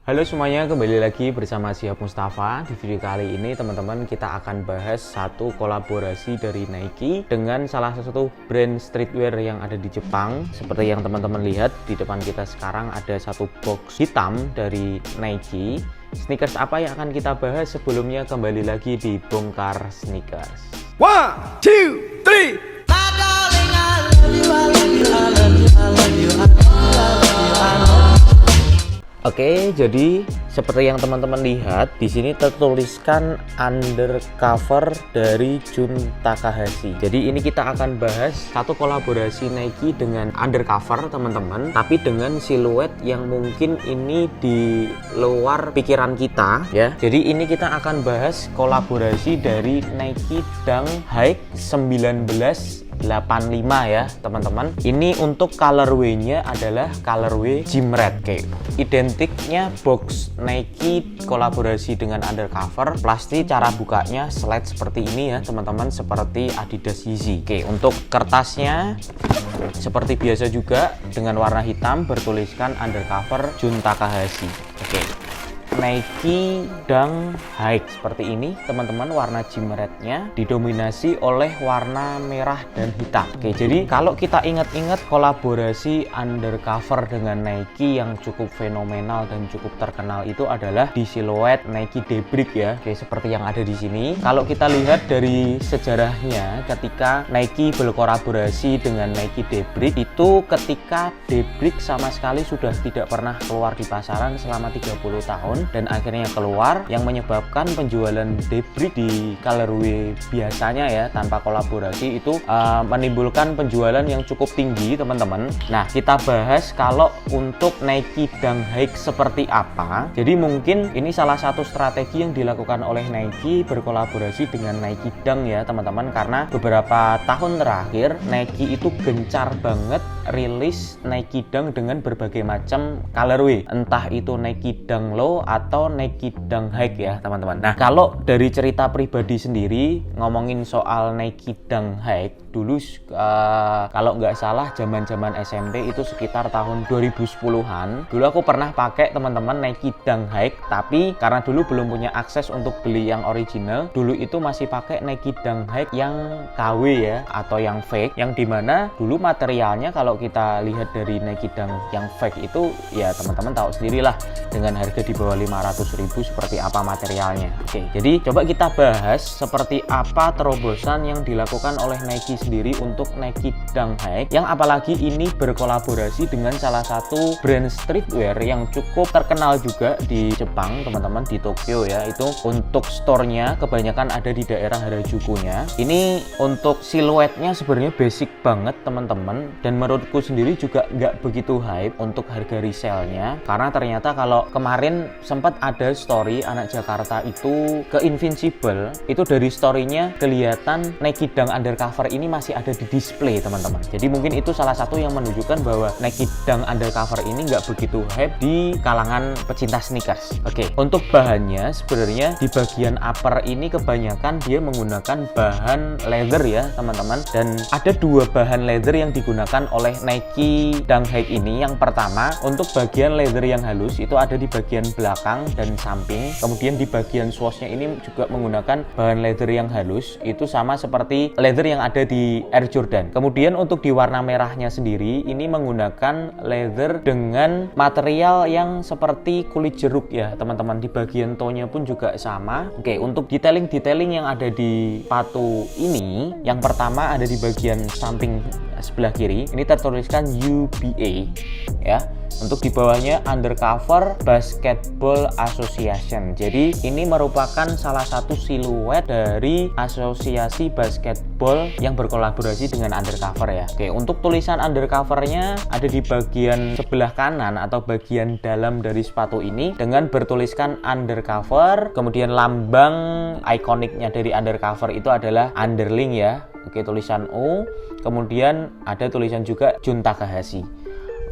Halo semuanya, kembali lagi bersama Syihab Mustafa. Di video kali ini teman-teman kita akan bahas satu kolaborasi dari Nike dengan salah satu brand streetwear yang ada di Jepang. Seperti yang teman-teman lihat di depan kita sekarang ada satu box hitam dari Nike. Sneakers apa yang akan kita bahas? Sebelumnya kembali lagi di Bongkar Sneakers. 1, 2, 3. Oke, jadi seperti yang teman-teman lihat di sini tertuliskan undercover dari Jun Takahashi. Jadi ini kita akan bahas satu kolaborasi Nike dengan undercover teman-teman, tapi dengan siluet yang mungkin ini di luar pikiran kita ya. Jadi ini kita akan bahas kolaborasi dari Nike Dunk High 1985 ya teman-teman. Ini untuk colorway-nya adalah colorway Gym Rat. Oke, identiknya box Nike kolaborasi dengan undercover. Pasti cara bukanya slide seperti ini ya teman-teman, seperti Adidas Yeezy. Oke, untuk kertasnya seperti biasa juga dengan warna hitam bertuliskan undercover Jun Takahashi. Oke, Nike Dunk High seperti ini teman-teman, warna Gym Rat-nya didominasi oleh warna merah dan hitam. Oke, jadi kalau kita ingat-ingat kolaborasi undercover dengan Nike yang cukup fenomenal dan cukup terkenal itu adalah di siluet Nike Daybreak ya. Oke, seperti yang ada di sini. Kalau kita lihat dari sejarahnya ketika Nike berkolaborasi dengan Nike Daybreak itu ketika Daybreak sama sekali sudah tidak pernah keluar di pasaran selama 30 tahun. Dan akhirnya keluar yang menyebabkan penjualan Daybreak di colorway biasanya ya tanpa kolaborasi itu menimbulkan penjualan yang cukup tinggi teman-teman. Nah, kita bahas kalau untuk Nike Dunk High seperti apa. Jadi mungkin ini salah satu strategi yang dilakukan oleh Nike berkolaborasi dengan Nike Dunk ya teman-teman, karena beberapa tahun terakhir Nike itu gencar banget rilis Nike Dunk dengan berbagai macam colorway, entah itu Nike Dunk Low atau Nike Dunk High ya teman-teman. Nah, kalau dari cerita pribadi sendiri ngomongin soal Nike Dunk High dulu kalau nggak salah zaman-zaman SMP itu sekitar tahun 2010-an dulu aku pernah pakai teman-teman Nike Dunk High, tapi karena dulu belum punya akses untuk beli yang original, dulu itu masih pakai Nike Dunk High yang KW ya atau yang fake, yang dimana dulu materialnya kalau kita lihat dari Nike Dunk yang fake itu ya teman-teman tahu sendirilah dengan harga di bawah 500.000 seperti apa materialnya. Oke, jadi coba kita bahas seperti apa terobosan yang dilakukan oleh Nike sendiri untuk Nike Dunk High, yang apalagi ini berkolaborasi dengan salah satu brand streetwear yang cukup terkenal juga di Jepang teman-teman, di Tokyo ya. Itu untuk store-nya kebanyakan ada di daerah Harajuku-nya. Ini untuk siluetnya sebenarnya basic banget teman-teman, dan menurutku sendiri juga nggak begitu hype untuk harga resell-nya, karena ternyata kalau kemarin sempat ada story anak Jakarta itu ke Invincible, itu dari story-nya kelihatan Nike Dunk undercover ini masih ada di display teman-teman. Jadi mungkin itu salah satu yang menunjukkan bahwa Nike Dunk undercover ini nggak begitu hype di kalangan pecinta sneakers. Oke, untuk bahannya sebenarnya di bagian upper ini kebanyakan dia menggunakan bahan leather ya teman-teman, dan ada dua bahan leather yang digunakan oleh Nike Dunk High ini. Yang pertama untuk bagian leather yang halus itu ada di bagian belakang dan samping, kemudian di bagian swoosh-nya ini juga menggunakan bahan leather yang halus, itu sama seperti leather yang ada di Air Jordan. Kemudian untuk di warna merahnya sendiri ini menggunakan leather dengan material yang seperti kulit jeruk ya teman-teman, di bagian toe-nya pun juga sama. Oke, untuk detailing yang ada di sepatu ini, yang pertama ada di bagian samping sebelah kiri ini tertuliskan UBA ya. Untuk di bawahnya Undercover Basketball Association. Jadi ini merupakan salah satu siluet dari asosiasi basketball yang berkolaborasi dengan Undercover ya. Oke, untuk tulisan Undercovernya ada di bagian sebelah kanan atau bagian dalam dari sepatu ini dengan bertuliskan Undercover. Kemudian lambang ikoniknya dari Undercover itu adalah underling ya. Oke, tulisan O. Kemudian ada tulisan juga Jun Takahashi.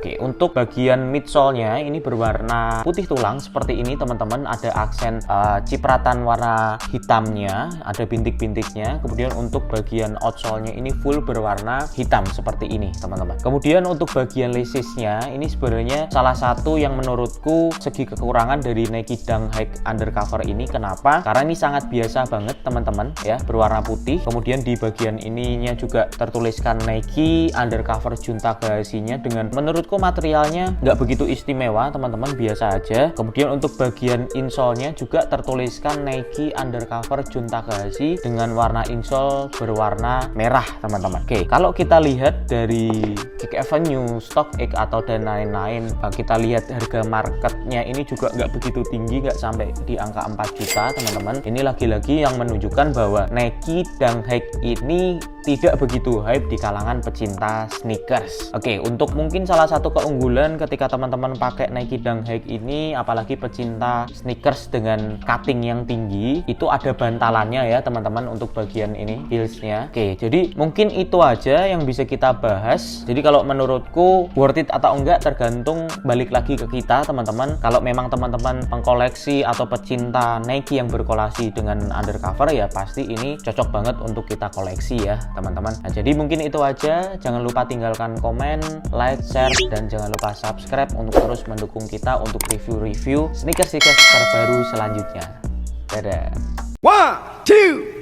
Oke, untuk bagian midsole-nya ini berwarna putih tulang seperti ini teman-teman. Ada aksen cipratan warna hitamnya, ada bintik-bintiknya. Kemudian untuk bagian outsole-nya ini full berwarna hitam seperti ini teman-teman. Kemudian untuk bagian laces-nya ini sebenarnya salah satu yang menurutku segi kekurangan dari Nike Dunk High Undercover ini. Kenapa? Karena ini sangat biasa banget teman-teman ya, berwarna putih. Kemudian di bagian ininya juga tertuliskan Nike Undercover Junta Gahasinya dengan menurutku materialnya nggak begitu istimewa teman-teman, biasa aja. Kemudian untuk bagian insole-nya juga tertuliskan Nike Undercover Junta Gahasi dengan warna insole berwarna merah teman-teman. Oke, kalau kita lihat dari Kick Avenue, StockX atau dan lain-lain, kita lihat harga marketnya ini juga nggak begitu tinggi, nggak sampai di angka 4 juta teman-teman. Ini lagi-lagi yang menunjukkan bahwa Nike Dunk High ini tidak begitu hype di kalangan pecinta sneakers. Oke, untuk mungkin salah satu keunggulan ketika teman-teman pakai Nike Dunk High ini, apalagi pecinta sneakers dengan cutting yang tinggi, itu ada bantalannya ya teman-teman untuk bagian ini heelsnya. Oke, jadi mungkin itu aja yang bisa kita bahas. Jadi kalau menurutku worth it atau enggak tergantung balik lagi ke kita teman-teman. Kalau memang teman-teman pengkoleksi atau pecinta Nike yang berkolasi dengan undercover, ya pasti ini cocok banget untuk kita koleksi ya teman-teman. Nah, jadi mungkin itu aja. Jangan lupa tinggalkan komen, like, share, dan jangan lupa subscribe untuk terus mendukung kita untuk review-review sneakers terbaru selanjutnya. Dadah. 1, 2,